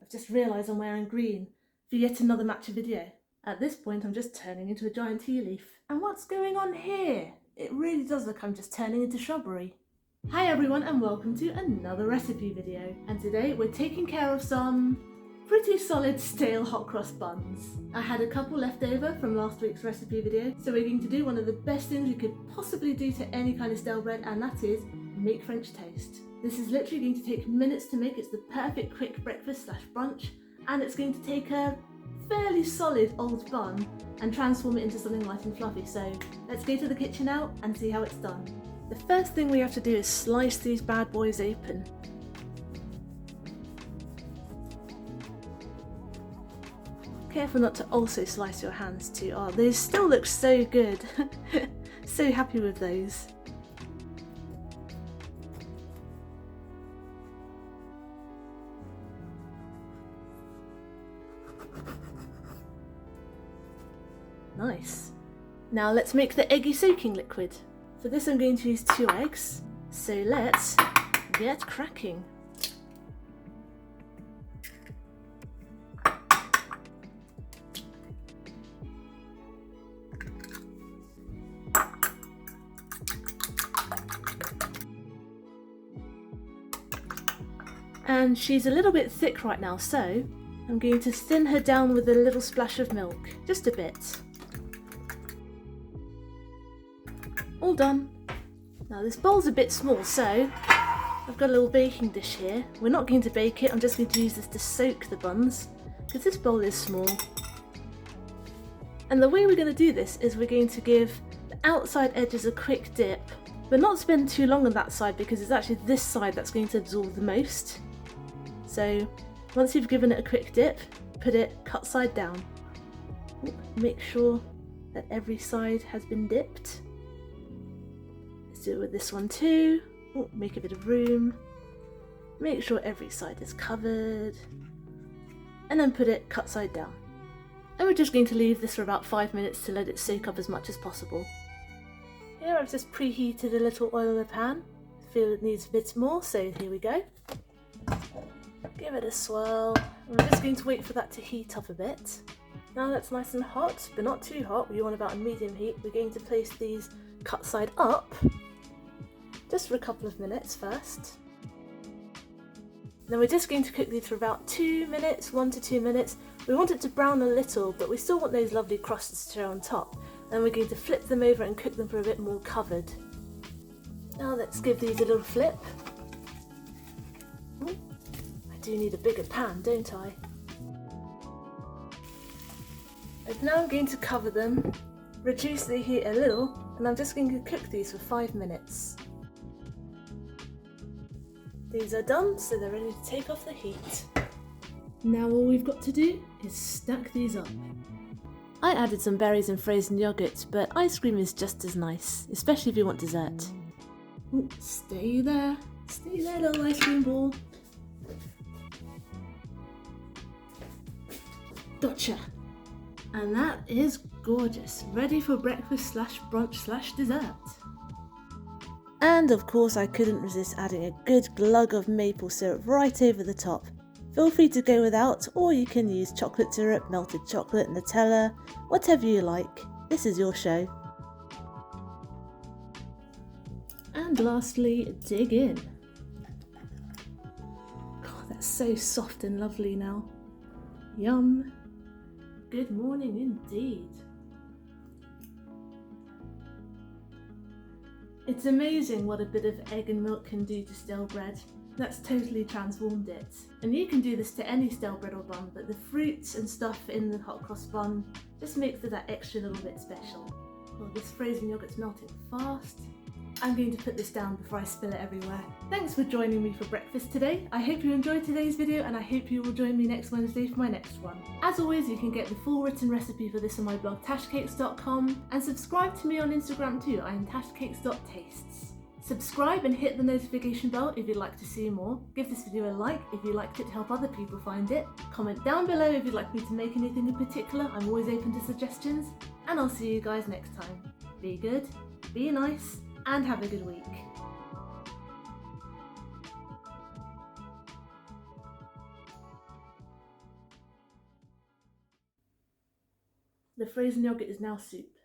I've just realised I'm wearing green for yet another matcha video. At this point I'm just turning into a giant tea leaf. And what's going on here? It really does look I'm just turning into shrubbery. Hi everyone and welcome to another recipe video. And today we're taking care of some pretty solid stale hot cross buns. I had a couple left over from last week's recipe video, so we're going to do one of the best things you could possibly do to any kind of stale bread, and that is make French toast. This is literally going to take minutes to make. It's the perfect quick breakfast / brunch, and it's going to take a fairly solid old bun and transform it into something light and fluffy. So let's go to the kitchen now and see how it's done. The first thing we have to do is slice these bad boys open. Careful not to also slice your hands too. Oh, those still look so good. So happy with those. Nice. Now let's make the eggy soaking liquid. For this I'm going to use 2 eggs. So let's get cracking. And she's a little bit thick right now, so I'm going to thin her down with a little splash of milk, just a bit. All done. Now this bowl's a bit small, so I've got a little baking dish here. We're not going to bake it, I'm just going to use this to soak the buns, because this bowl is small. And the way we're going to do this is we're going to give the outside edges a quick dip, but not spend too long on that side because it's actually this side that's going to absorb the most. So once you've given it a quick dip, put it cut side down. Make sure that every side has been dipped. Let's do it with this one too. Make a bit of room. Make sure every side is covered. And then put it cut side down. And we're just going to leave this for about 5 minutes to let it soak up as much as possible. Here I've just preheated a little oil in the pan. I feel it needs a bit more, so here we go. Give it a swirl. We're just going to wait for that to heat up a bit. Now that's nice and hot, but not too hot. We want about a medium heat. We're going to place these cut side up, just for a couple of minutes first. Then we're just going to cook these for about 2 minutes, 1 to 2 minutes. We want it to brown a little, but we still want those lovely crusts to show on top. Then we're going to flip them over and cook them for a bit more covered. Now let's give these a little flip. I do need a bigger pan, don't I? And now I'm going to cover them, reduce the heat a little, and I'm just going to cook these for 5 minutes. These are done, so they're ready to take off the heat. Now all we've got to do is stack these up. I added some berries and frozen yoghurt, but ice cream is just as nice, especially if you want dessert. Stay there little ice cream ball. Gotcha! And that is gorgeous, ready for breakfast / brunch / dessert. And of course I couldn't resist adding a good glug of maple syrup right over the top. Feel free to go without, or you can use chocolate syrup, melted chocolate, Nutella, whatever you like. This is your show. And lastly, dig in. God, that's so soft and lovely now. Yum. Good morning indeed. It's amazing what a bit of egg and milk can do to stale bread. That's totally transformed it. And you can do this to any stale bread or bun, but the fruits and stuff in the hot cross bun just makes it that extra little bit special. Oh, this frozen yogurt's melting fast. I'm going to put this down before I spill it everywhere. Thanks for joining me for breakfast today. I hope you enjoyed today's video, and I hope you will join me next Wednesday for my next one. As always, you can get the full written recipe for this on my blog tashcakes.com, and subscribe to me on Instagram too. I'm tashcakes.tastes. Subscribe and hit the notification bell if you'd like to see more. Give this video a like if you liked it to help other people find it. Comment down below if you'd like me to make anything in particular. I'm always open to suggestions, and I'll see you guys next time. Be good, be nice, and have a good week. The frozen yogurt is now soup.